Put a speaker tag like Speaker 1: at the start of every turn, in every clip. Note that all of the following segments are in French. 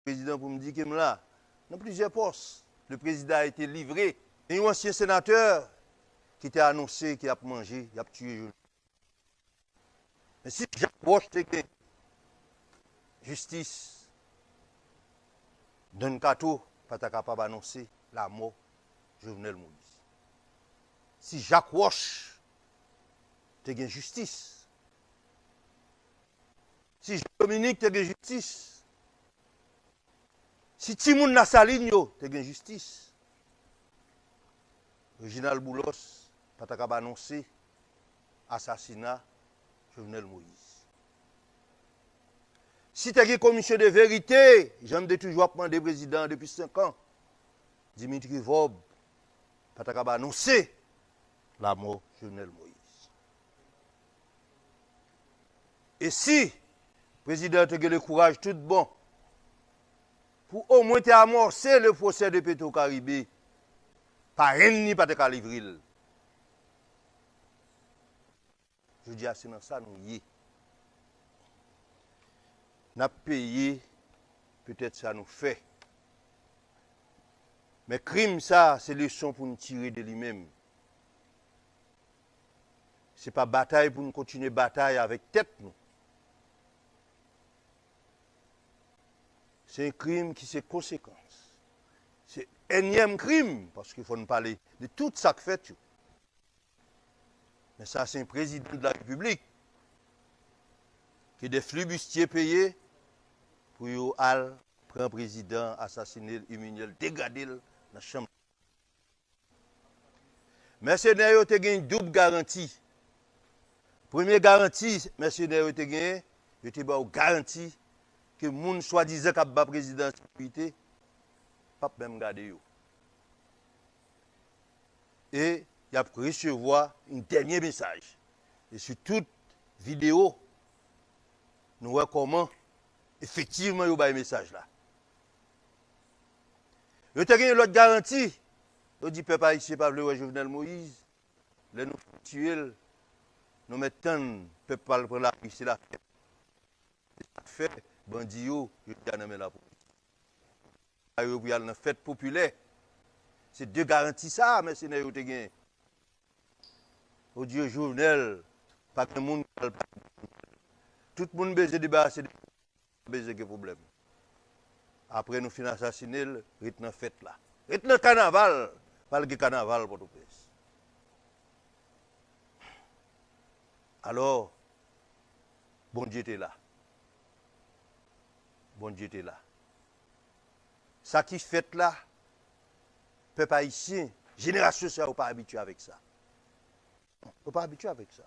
Speaker 1: président pour me dire qu'il est là. Dans plusieurs postes, le président a été livré. Et un ancien sénateur qui était annoncé qu'il a mangé, il a tué. Mais si Jacques Roche était justice, d'un cateau, pas capable d'annoncer la mort de Jovenel Moïse. Si Jacques Roche était justice, si Dominique était justice, si Timoun Nassaligno était justice, Reginald Boulos pas capable d'annoncer assassinat Jovenel Moïse. Si tu as une commission de vérité, j'aime toujours demander président depuis 5 ans, Dimitri Vob, pas capable d'annoncer la mort de Jovenel Moïse. Et si le président a le courage tout bon, pour au moins amorcer le procès de Petro-Caribé, par rien ni pas de livrer. Je dis à c'est dans ça nous y est. Nous avons payé, peut-être ça nous fait. Mais crime, ça, c'est leçon pour nous tirer de lui-même. Ce n'est pas bataille pour nous continuer bataille avec tête. Nous. C'est un crime qui a conséquences. C'est un énième crime, parce qu'il faut nous parler de tout ça que fait. Mais ça, c'est un président de la République qui a des flibustiers payés pour aller prendre un président, assassiner, humilier, dégrader dans la chambre. Mercenaires ont une double garantie. Première garantie, mercenaires ont une garantie que les gens soi-disant qui ont président de la sécurité, pas même garder. Et il a recevoir un dernier message. Et sur toute vidéo, nous voyons comment effectivement il y a un message là. Il y a l'autre garantie. Il dit peuple haïtien pas le Jovenel Moïse. Là nous tuer, nous mettons peuple pas prendre la police la fête. Fait bandit yo, je dis à la police. Il y a une fête populaire. C'est deux garanties ça, mais c'est n'a pas gagné. Au Dieu Jovenel, pas que le monde tout le monde besoin de débarrasser de problème. Après nous finissons assassiner, rythme la fête là. Rythme le carnaval, pas le carnaval pour tout pays. Alors, bon Dieu était là. Bon Dieu était là. Ça qui fait là, peuple haïtien, génération ça n'est pas habitué avec ça. On n'est pas habitué avec ça.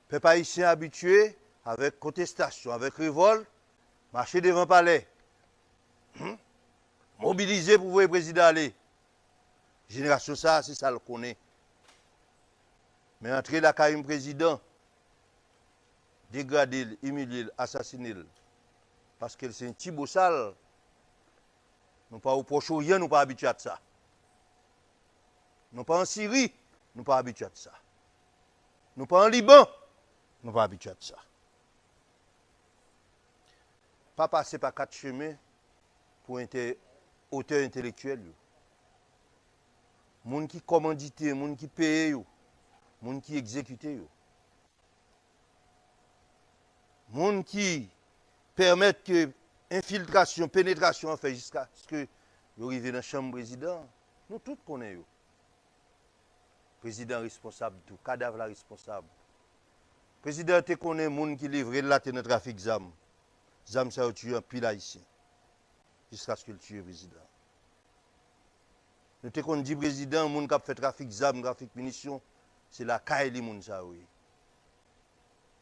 Speaker 1: Peuple haïtien habitué avec contestation, avec révolte, marcher devant le palais. Mobiliser pour voir le président aller. Génération ça, c'est ça le connaît. Mais entrer la carrière président, dégrader, humilier, assassiner, parce que c'est un petit beau sale. Nous pas au Proche-Orient, nous pas habitués à ça. Nous pas en Syrie, nous pas habitués à ça. Nous pas en Liban, nous pas habitués à ça. Pas passer par 4 chemins pour auteur intellectuel. Moun qui commandite, moun qui paye, moun qui exécute. Moun qui permettent que infiltration, pénétration, fait jusqu'à ce que vous arrivez dans la chambre président. Nous tous connaissons. Président responsable, tout cadavre responsable. Président te connaît moun qui livre là dans le trafic zam. Zam ça tue un pile haïtien. Jusqu'à ce que le tue le président. Nous te connaît dit président moun qui fait trafic zam, trafic munitions, c'est la caille moun ça oui.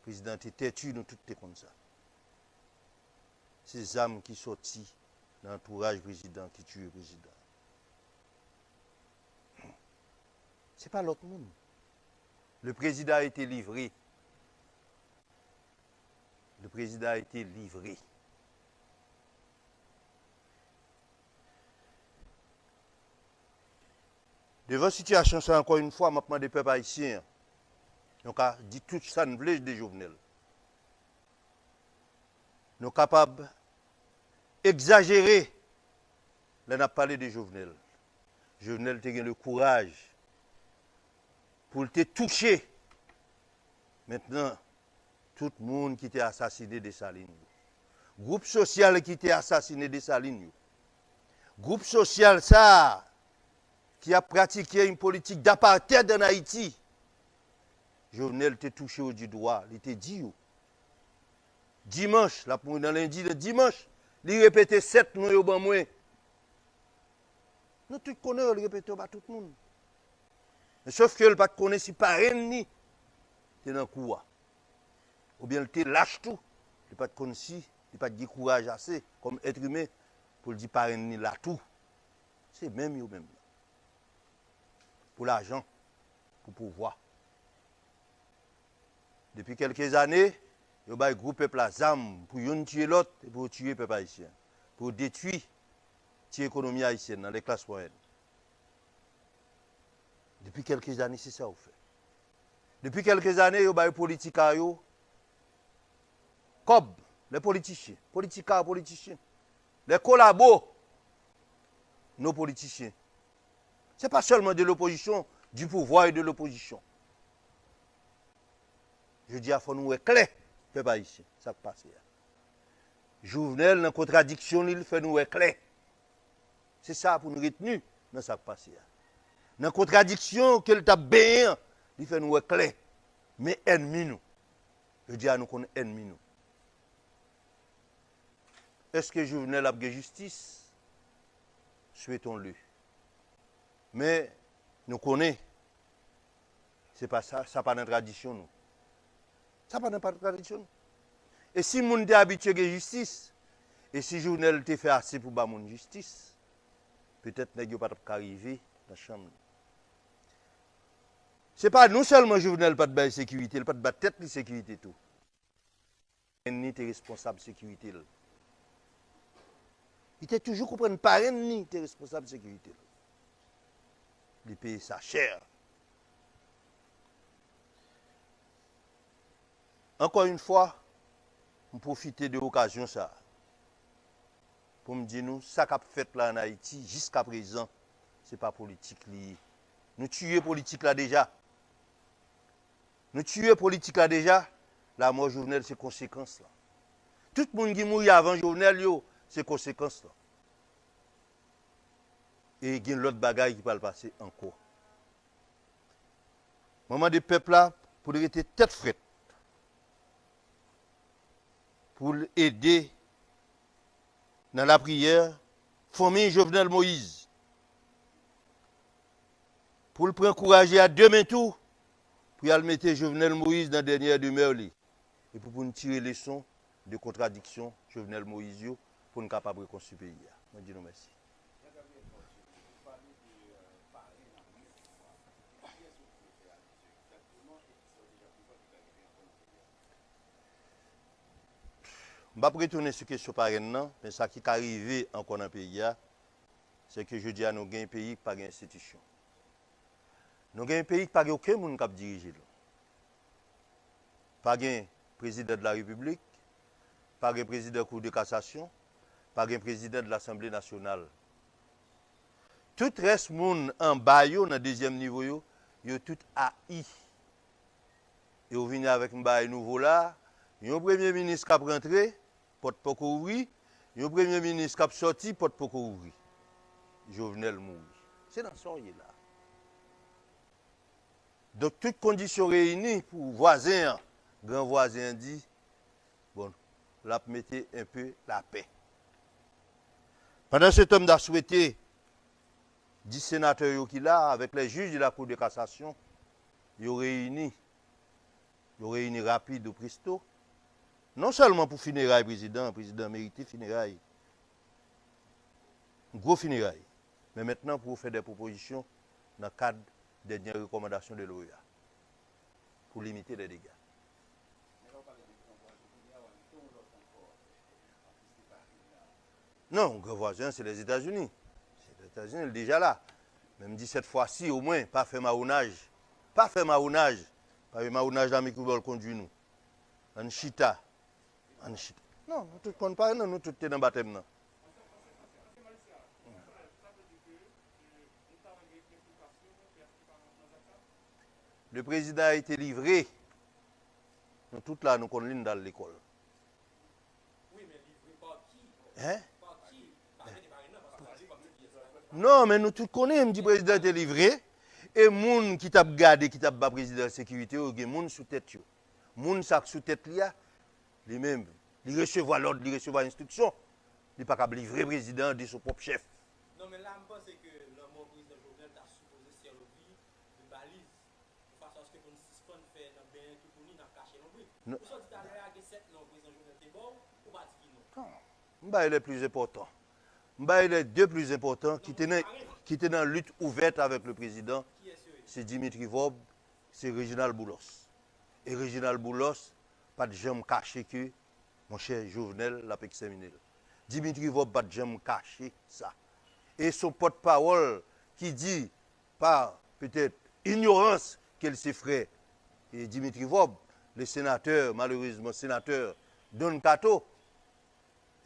Speaker 1: Président te têtu nous tout te comme ça. Ces âmes qui sortent dans l'entourage président qui tue le président. Ce n'est pas l'autre monde. Le président a été livré. Le président a été livré. Devant la situation, ça encore une fois, maintenant des peuples haïtiens. Donc, a dit tout ça, nous voulons des Jovenel. Nous sommes capables exagéré. Là, on a parlé de Jovenel. Jovenel a eu le courage pour te toucher. Maintenant, tout le monde qui était assassiné de Salines. Groupe social qui était assassiné de Salines. Groupe social, ça, qui a pratiqué une politique d'apartheid en Haïti. Jovenel te touché au du droit, il te dit. Dimanche, là, pour dans lundi, le dimanche, il répétait 7 noms au ban moins. Nous tous connaissons, il répétait pas tout le monde. Mais sauf que le pas connaît si parrain ni, c'est dans le courant. Ou bien il te lâche tout, il pas connaît si, il pas de courage assez, comme être humain, pour le dire parrain ni là tout. C'est même yo même. Pour l'argent, pour pouvoir. Depuis quelques années, il y a un groupe peuple à ZAM pour tuer l'autre et pour tuer le peuple haïtien. Pour détruire l'économie haïtienne dans les classes moyennes. Depuis quelques années, c'est ça qu'on fait. Depuis quelques années, il y a des politiques, comme les politiciens, politiciens, les collabos, nos politiciens. Ce n'est pas seulement de l'opposition, du pouvoir et de l'opposition. Je dis à faut nous éclairer, peuple haïtien, ça passe. Jovenel, dans contradiction, il fait nous éclairer. C'est ça pour nous retenir dans ça passe. Dans contradiction, qu'il t'a bien, il fait nous éclairer. Mais ennemi nous. Je dis à nous qu'on est ennemi nous. Est-ce que Jovenel a de justice? Souhaitons-le. Mais nous connaissons. C'est pas ça, ça pas dans la tradition nous. Ça pas dans la tradition. Et si moun est habitué à la justice, et si Jovenel te fait assez pour ba moun justice, peut-être qu'il n'y a pas arriver dans la chambre. Ce n'est pas non seulement Jovenel pas de sécurité, il pas de tête de sécurité tout. Il est responsable de sécurité. Il était toujours comprendre parrain ni était responsable de sécurité. Il paye sa chair. Encore une fois, je profite de l'occasion ça pour me dire nous, ça qu'a fait là en Haïti jusqu'à présent, ce n'est pas politique liée. Nous tuons politique là déjà. Nous tuons politique là déjà. La mort Jovenel, c'est conséquence là. Tout le monde qui mourit avant Jovenel, c'est conséquence là. Et il y a l'autre bagaille qui va le passer encore. Moment des peuples là, pour rester tête frette. Pour aider dans la prière, famille Jovenel Moïse. Pour le prendre courage à demain tout, pour y mettre Jovenel Moïse dans la dernière demeure. Et pour nous tirer les leçons de contradiction, Jovenel Moïse, pour nous capable de reconstruire le pays. Je dis merci. Je ne vais pas retourner sur la question parrain, mais ce qui est arrivé encore dans le pays, c'est que je dis à nous avons un pays qui n'a pas d'institution. Nous avons un pays qui n'a pas aucun monde qui dirige. Pas de président de la République, pas de président de la Cour de cassation, pas de président de l'Assemblée nationale. Tout reste monde en bas, dans le deuxième niveau, ils sont tout haïs. Et vous venez avec un bail nouveau là, il y a un premier ministre qui a rentré, porte pas ouvrir, il y a un premier ministre qui a sorti, porte pas ouvrir. Jovenel mourit. C'est dans ce là. Donc, toutes conditions réunies pour voisin, grand voisin dit, bon, là, mettez un peu la paix. Pendant cet homme a souhaité 10 sénateurs qui là, avec les juges de la Cour de cassation, ils ont réuni rapide ou presto, non seulement pour funérailles président, le président mérité funérailles, gros funérailles, mais maintenant pour faire des propositions dans le cadre des dernières recommandations de l'OEA, pour limiter les dégâts. Non, grand voisin, c'est les États-Unis. C'est les États-Unis, il est déjà là. Même dit cette fois-ci, au moins, pas faire marounage. Pas faire marounage. Pas faire marounage dans le micro conduit nous. En chita. En chita. Non, nous tous ne pas, nous tous dans le baptême. Le président a été livré. Nous tous là, nous connaissons dans l'école.
Speaker 2: Oui, mais livré par qui?
Speaker 1: Hein?
Speaker 2: Par qui?
Speaker 1: Non, mais nous tous connaissons, le président est livré. Et les gens qui t'a gardé, qui t'a pas président de sécurité, il y a des gens sous tête. Les gens sous tête, les mêmes, ils reçoivent l'ordre, ils reçoivent l'instruction. Il n'est pas capable de livrer le président de son propre chef.
Speaker 2: Non, mais là, je pense que le mot président Jovenel a supposé servir de balise. De façon à ce que nous suspendons faire dans bien tout pour nous, dans cacher nos bruits. Vous sortez tout à l'heure avec 7 noms, président Jovenel, c'est bon ou pas dit non?
Speaker 1: Il est plus important. Il est deux plus importants qui étaient dans la lutte ouverte avec le président. C'est Dimitri Vob, c'est Réginald Boulos. Et Réginald Boulos, pas de jamais caché que mon cher Jovenel l'a examiné. Dimitri Vob, pas de jamais caché ça. Et son porte-parole qui dit, par peut-être ignorance qu'elle s'est frère, et Dimitri Vob, le sénateur, malheureusement sénateur Don Cato,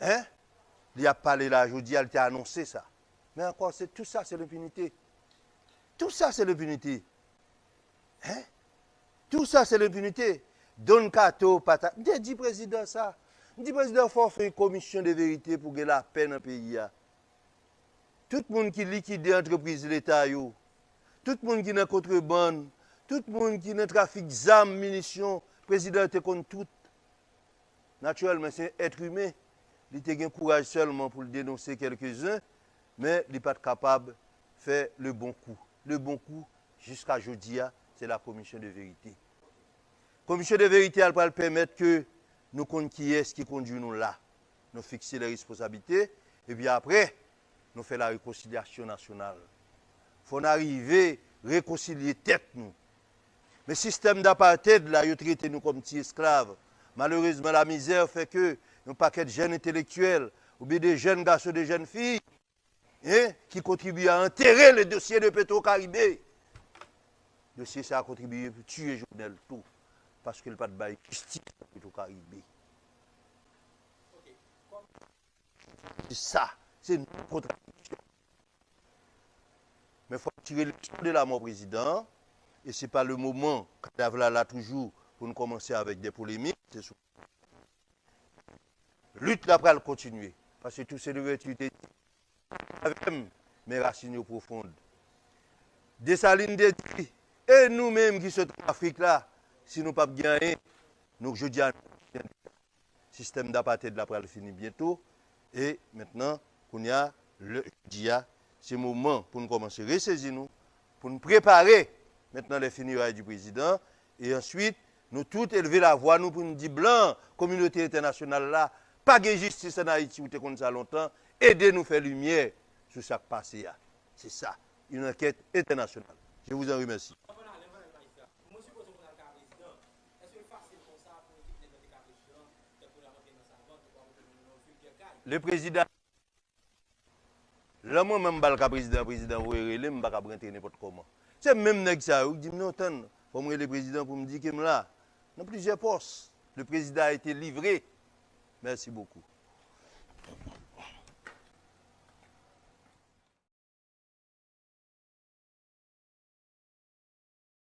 Speaker 1: hein? Il a parlé là, je dis, il a annoncé ça. Mais encore, tout ça, c'est l'impunité. Tout ça, c'est l'impunité. Hein? Tout ça, c'est l'impunité. Don Cato, pata. Dis président ça. Dis président, il faut faire une commission de vérité pour gagner la paix dans le pays. Tout le monde qui liquide l'entreprise de l'État, tout le monde qui est dans contrebande, tout le monde qui est dans trafic d'armes, munitions, le président est contre tout. Naturellement, c'est être humain. Il a un courage seulement pour le dénoncer quelques-uns, mais il n'est pas capable de faire le bon coup. Le bon coup, jusqu'à aujourd'hui, c'est la commission de vérité. La commission de vérité, elle va permettre que nous connaissions qui est-ce qui conduit nous là. Nous fixer les responsabilités, et puis après, nous faisons la réconciliation nationale. Il faut arriver à réconcilier tête nous. Mais le système d'apartheid, là, il traite nous comme petits esclaves. Malheureusement, la misère fait que un paquet de jeunes intellectuels, ou bien des jeunes garçons, des jeunes filles, hein, qui contribuent à enterrer le dossier de Petro-Caribé. Le dossier, ça a contribué à tuer Jovenel tout, parce qu'il n'y a pas de bail justice pour Petro-Caribé. C'est ça, c'est une contradiction. Mais il faut tirer le leçon de la mort président, et ce n'est pas le moment, quand là toujours, pour nous commencer avec des polémiques, c'est sûr. Lutte après elle continuer. Parce que tout c'est l'ouverture avec mes racines profondes. Dessalines dit, et nous-mêmes qui sommes en Afrique là, si nous ne pas gagner, nous je dis le système d'apartheid là après finir bientôt. Et maintenant, qu'on y a le dia, c'est le moment pour nous commencer à ressaisir nous, pour nous préparer maintenant les funérailles du président. Et ensuite, nous tous élever la voix, nous pour nous dire blanc, communauté internationale là, pas de justice en Haïti, où tu es comme ça longtemps, aidez nous faire lumière sur ce qui passe. C'est ça, une enquête internationale. Je vous en remercie. Le président, là, moi-même, je suis le président, vous voyez, je ne vais pas rentrer n'importe comment. C'est même nèg ça, vous dites, non, attends, pour moi, le président, pour me dire que là, dans plusieurs postes, le président a été livré. Merci beaucoup.